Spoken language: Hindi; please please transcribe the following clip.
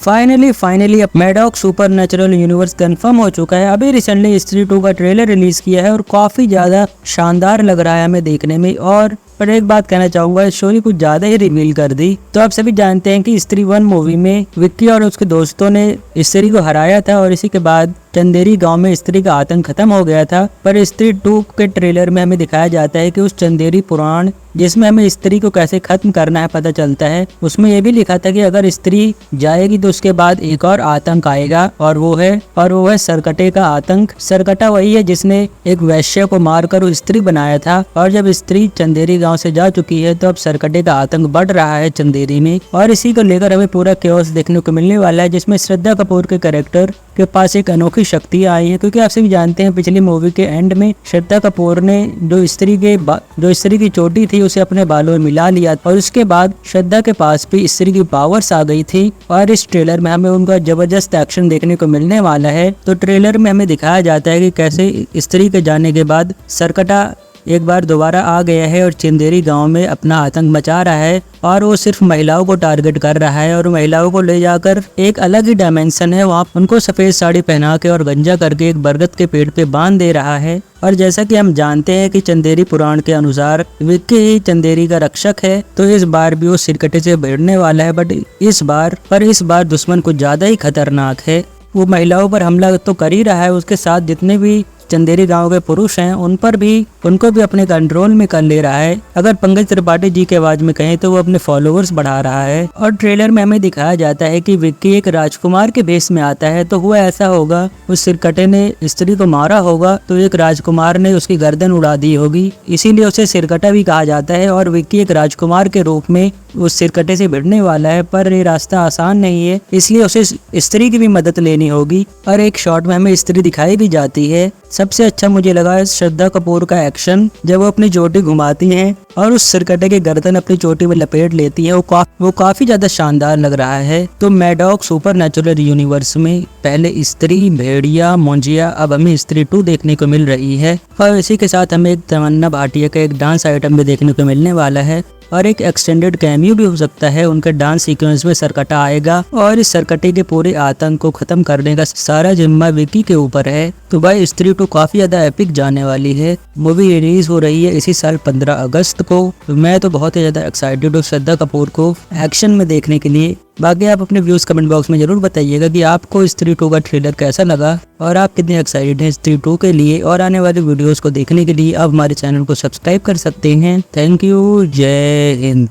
फाइनली अब मैडॉक सुपरनैचुरल यूनिवर्स कंफर्म हो चुका है। अभी रिसेंटली स्त्री 2 का ट्रेलर रिलीज किया है और काफी ज्यादा शानदार लग रहा है हमें देखने में। और पर एक बात कहना चाहूंगा, स्टोरी कुछ ज्यादा ही रिवील कर दी। तो आप सभी जानते हैं कि स्त्री 1 मूवी में विक्की और उसके दोस्तों ने स्त्री को हराया था और इसी के बाद चंदेरी गांव में स्त्री का आतंक खत्म हो गया था। पर स्त्री 2 के ट्रेलर में हमें दिखाया जाता है कि उस चंदेरी पुराण जिसमें हमें स्त्री को कैसे खत्म करना है पता चलता है, उसमें यह भी लिखा था कि अगर स्त्री जाएगी तो उसके बाद एक और आतंक आएगा और वो है सरकटे का आतंक। सरकटा वही है जिसने एक वैश्य को मारकर वो स्त्री बनाया था। और जब स्त्री चंदेरी गांव से जा चुकी है तो अब सरकटे का आतंक बढ़ रहा है चंदेरी में। और इसी को लेकर हमें पूरा केओस देखने को मिलने वाला है, जिसमें श्रद्धा कपूर के कैरेक्टर के पास एक अनोखी शक्ति आई है। क्योंकि आप सभी जानते हैं पिछली मूवी के एंड में श्रद्धा कपूर ने जो स्त्री की चोटी थी उसे अपने बालों में मिला लिया और उसके बाद श्रद्धा के पास भी स्त्री की पावर्स आ गई थी। और इस ट्रेलर में हमें उनका जबरदस्त एक्शन देखने को मिलने वाला है। तो ट्रेलर में हमें दिखाया जाता है कि कैसे स्त्री के जाने के बाद सरकटा एक बार दोबारा आ गया है और चंदेरी गांव में अपना आतंक मचा रहा है। और वो सिर्फ महिलाओं को टारगेट कर रहा है और महिलाओं को ले जाकर एक अलग ही डायमेंशन है, वहाँ उनको सफेद साड़ी पहना के और गंजा करके एक बरगद के पेड़ पे बांध दे रहा है। और जैसा कि हम जानते हैं कि चंदेरी पुराण के अनुसार विक्की ही चंदेरी का रक्षक है, तो इस बार भी वो सिरकटे से भिड़ने वाला है। बट इस बार दुश्मन कुछ ज्यादा ही खतरनाक है। वो महिलाओं पर हमला तो कर ही रहा है, उसके साथ जितने भी चंदेरी गांव के पुरुष हैं उनको भी अपने कंट्रोल में कर ले रहा है। अगर पंकज त्रिपाठी जी के आवाज में कहें तो वो अपने फॉलोअर्स बढ़ा रहा है। और ट्रेलर में हमें दिखाया जाता है कि विक्की एक राजकुमार के भेष में आता है। तो हुआ ऐसा होगा, उस सिरकटे ने स्त्री को मारा होगा तो एक राजकुमार ने उसकी गर्दन उड़ा दी होगी, इसीलिए उसे सिरकटा भी कहा जाता है। और विक्की एक राजकुमार के रूप में उस सिरकटे से भिड़ने वाला है। पर ये रास्ता आसान नहीं है, इसलिए उसे स्त्री की भी मदद लेनी होगी। और एक शॉट में हमें स्त्री दिखाई भी जाती है। सबसे अच्छा मुझे लगा श्रद्धा कपूर का एक्शन, जब वो अपनी चोटी घुमाती हैं और उस सिरकटे की गर्दन अपनी चोटी में लपेट लेती है, वो काफी ज्यादा शानदार लग रहा है। तो मैडॉक सुपरनैचुरल यूनिवर्स में पहले स्त्री, भेड़िया, मोंजिया, अब हमें स्त्री 2 देखने को मिल रही है। और इसी के साथ हमें एक तमन्ना भाटिया का एक डांस आइटम भी देखने को मिलने वाला है और एक एक्सटेंडेड कैमियो भी हो सकता है। उनके डांस सीक्वेंस में सरकटा आएगा और इस सरकटे के पूरे आतंक को खत्म करने का सारा जिम्मा विक्की के ऊपर है। तो भाई स्त्री 2 काफी ज्यादा एपिक जाने वाली है। मूवी रिलीज हो रही है इसी साल 15 अगस्त को। तो मैं तो बहुत ही ज्यादा एक्साइटेड हूँ श्रद्धा कपूर को एक्शन में देखने के लिए। बाकी आप अपने व्यूज कमेंट बॉक्स में जरूर बताइएगा कि आपको स्त्री 2 का ट्रेलर कैसा लगा और आप कितने एक्साइटेड हैं स्त्री 2 के लिए। और आने वाले वीडियोस को देखने के लिए आप हमारे चैनल को सब्सक्राइब कर सकते हैं। थैंक यू, जय हिंद।